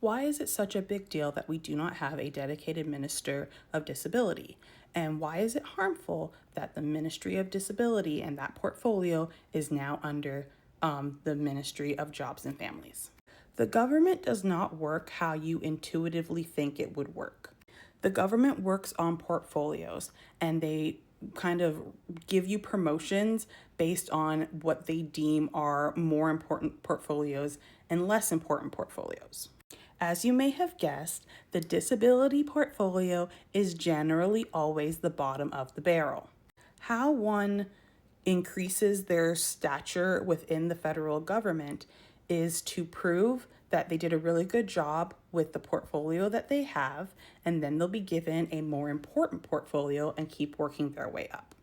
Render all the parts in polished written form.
Why is it such a big deal that we do not have a dedicated Minister of Disability? And why is it harmful that the Ministry of Disability and that portfolio is now under the Ministry of Jobs and Families? The government does not work how you intuitively think it would work. The government works on portfolios, and they kind of give you promotions based on what they deem are more important portfolios and less important portfolios. As you may have guessed, the disability portfolio is generally always the bottom of the barrel. How one increases their stature within the federal government is to prove that they did a really good job with the portfolio that they have, and then they'll be given a more important portfolio and keep working their way up.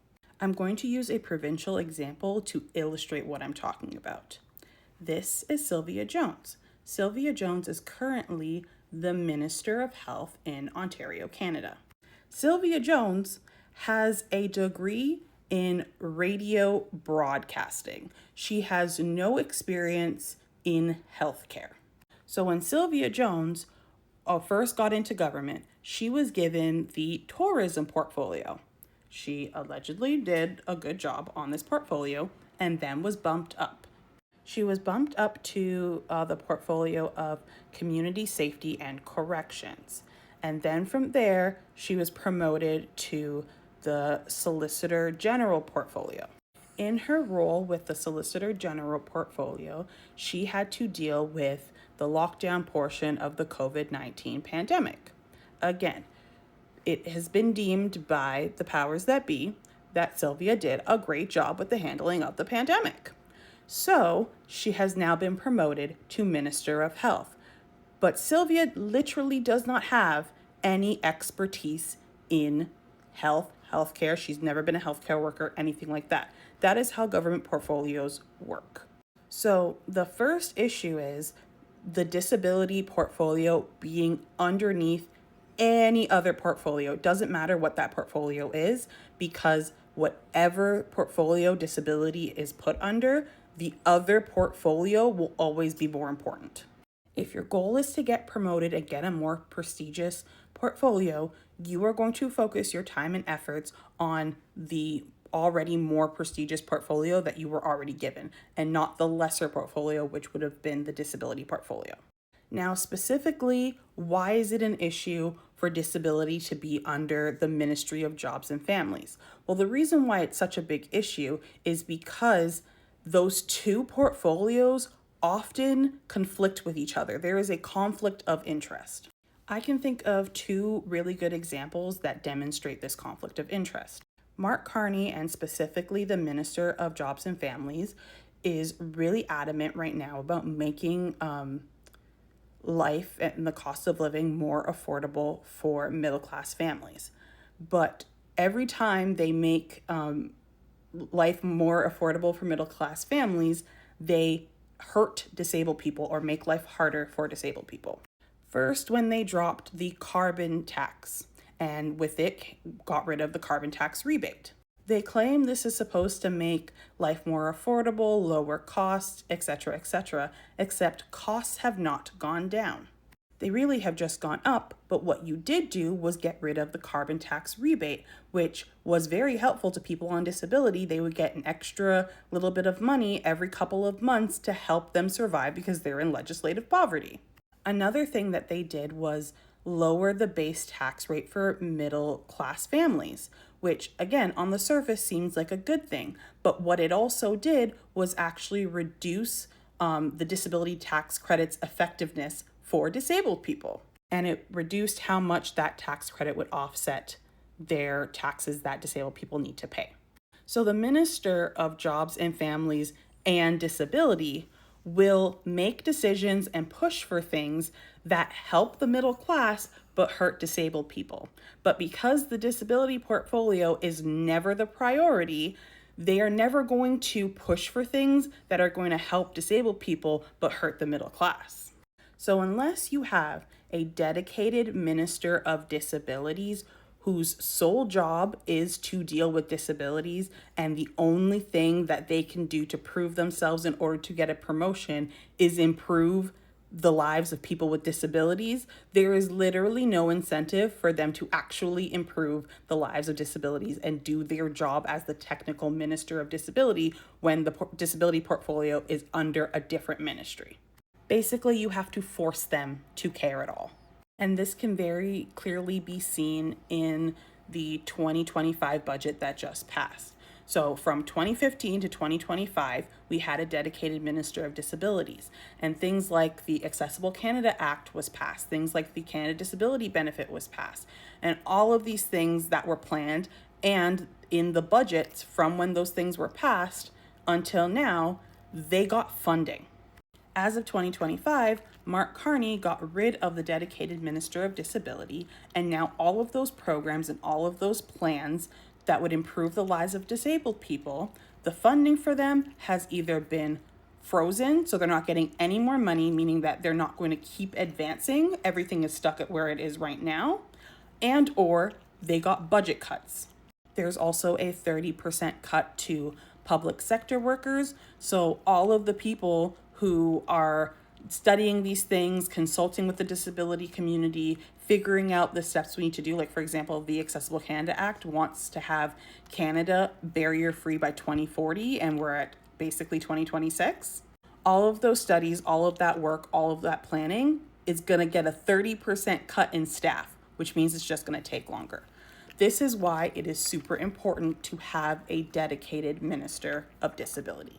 I'm going to use a provincial example to illustrate what I'm talking about. This is Sylvia Jones. Sylvia Jones is currently the Minister of Health in Ontario, Canada. Sylvia Jones has a degree in radio broadcasting. She has no experience in healthcare. So when Sylvia Jones first got into government, she was given the tourism portfolio. She allegedly did a good job on this portfolio and then was bumped up. She was bumped up to the portfolio of community safety and corrections. And then from there, she was promoted to the Solicitor General portfolio. In her role with the Solicitor General portfolio, she had to deal with the lockdown portion of the COVID-19 pandemic. Again, it has been deemed by the powers that be that Sylvia did a great job with the handling of the pandemic. So she has now been promoted to Minister of Health. But Sylvia literally does not have any expertise in healthcare. She's never been a healthcare worker, anything like that. That is how government portfolios work. So the first issue is the disability portfolio being underneath any other portfolio. It doesn't matter what that portfolio is, because whatever portfolio disability is put under, the other portfolio will always be more important. If your goal is to get promoted and get a more prestigious portfolio, you are going to focus your time and efforts on the already more prestigious portfolio that you were already given, and not the lesser portfolio, which would have been the disability portfolio. Now, specifically, why is it an issue for disability to be under the Ministry of Jobs and Families? Well, the reason why it's such a big issue is because those two portfolios often conflict with each other. There is a conflict of interest. I can think of two really good examples that demonstrate this conflict of interest. Mark Carney, and specifically the Minister of Jobs and Families, is really adamant right now about making life and the cost of living more affordable for middle-class families. But every time they make life more affordable for middle-class families, they hurt disabled people or make life harder for disabled people. First, when they dropped the carbon tax, and with it got rid of the carbon tax rebate. They claim this is supposed to make life more affordable, lower costs, etc., except costs have not gone down. They really have just gone up, but what you did do was get rid of the carbon tax rebate, which was very helpful to people on disability. They would get an extra little bit of money every couple of months to help them survive because they're in legislative poverty. Another thing that they did was lower the base tax rate for middle class families, which again on the surface seems like a good thing, but what it also did was actually reduce the disability tax credit's effectiveness for disabled people, and it reduced how much that tax credit would offset their taxes that disabled people need to pay. So the Minister of Jobs and Families and Disability will make decisions and push for things that help the middle class but hurt disabled people. But because the disability portfolio is never the priority, they are never going to push for things that are going to help disabled people but hurt the middle class. So unless you have a dedicated Minister of Disabilities whose sole job is to deal with disabilities, and the only thing that they can do to prove themselves in order to get a promotion is improve the lives of people with disabilities, there is literally no incentive for them to actually improve the lives of disabilities and do their job as the technical minister of disability when the disability portfolio is under a different ministry. Basically, you have to force them to care at all. And this can very clearly be seen in the 2025 budget that just passed. So from 2015 to 2025, we had a dedicated minister of disabilities, and things like the Accessible Canada Act was passed, things like the Canada Disability Benefit was passed, and all of these things that were planned, and in the budgets from when those things were passed until now, they got funding. As of 2025, Mark Carney got rid of the dedicated minister of disability, and now all of those programs and all of those plans that would improve the lives of disabled people, the funding for them has either been frozen, so they're not getting any more money, meaning that they're not going to keep advancing. Everything is stuck at where it is right now, and or they got budget cuts. There's also a 30% cut to public sector workers. So all of the people who are studying these things, consulting with the disability community, figuring out the steps we need to do. Like, for example, the Accessible Canada Act wants to have Canada barrier-free by 2040, and we're at basically 2026. All of those studies, all of that work, all of that planning is going to get a 30% cut in staff, which means it's just going to take longer. This is why it is super important to have a dedicated minister of disability.